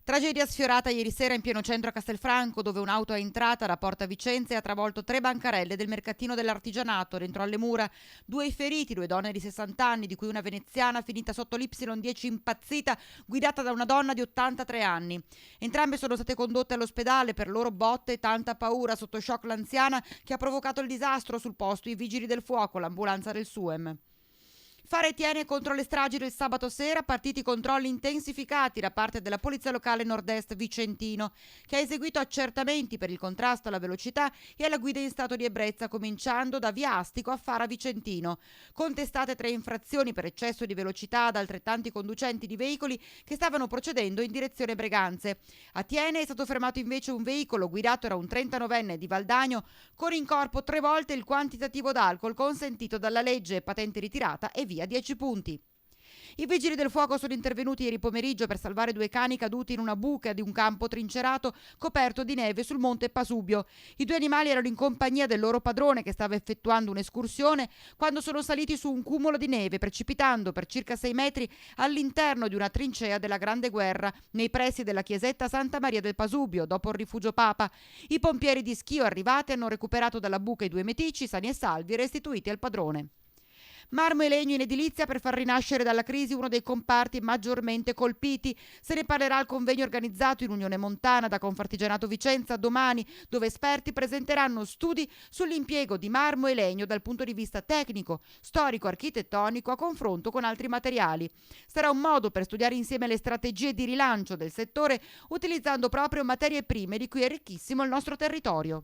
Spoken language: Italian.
Tragedia sfiorata ieri sera in pieno centro a Castelfranco, dove un'auto è entrata da Porta Vicenza e ha travolto 3 bancarelle del mercatino dell'artigianato dentro alle mura. 2 i feriti, 2 donne di 60 anni, di cui una veneziana finita sotto l'Y10 impazzita, guidata da una donna di 83 anni. Entrambe sono state condotte all'ospedale, per loro botte e tanta paura, sotto shock l'anziana che ha provocato il disastro, sul posto i vigili del fuoco, l'ambulanza del SUEM. Fare tiene contro le stragi del sabato sera, partiti controlli intensificati da parte della Polizia Locale Nord-Est Vicentino, che ha eseguito accertamenti per il contrasto alla velocità e alla guida in stato di ebbrezza, cominciando da Via Astico a Fara Vicentino. Contestate 3 infrazioni per eccesso di velocità ad altrettanti conducenti di veicoli che stavano procedendo in direzione Breganze. A Tiene è stato fermato invece un veicolo guidato da un 39enne di Valdagno con in corpo 3 volte il quantitativo d'alcol consentito dalla legge, patente ritirata e via 10 punti. I vigili del fuoco sono intervenuti ieri pomeriggio per salvare 2 cani caduti in una buca di un campo trincerato coperto di neve sul monte Pasubio. I 2 animali erano in compagnia del loro padrone che stava effettuando un'escursione quando sono saliti su un cumulo di neve, precipitando per circa 6 metri all'interno di una trincea della Grande Guerra nei pressi della chiesetta Santa Maria del Pasubio, dopo il rifugio Papa. I pompieri di Schio arrivati hanno recuperato dalla buca i 2 meticci sani e salvi e restituiti al padrone. Marmo e legno in edilizia per far rinascere dalla crisi uno dei comparti maggiormente colpiti. Se ne parlerà al convegno organizzato in Unione Montana da Confartigianato Vicenza domani, dove esperti presenteranno studi sull'impiego di marmo e legno dal punto di vista tecnico, storico, architettonico a confronto con altri materiali. Sarà un modo per studiare insieme le strategie di rilancio del settore utilizzando proprio materie prime di cui è ricchissimo il nostro territorio.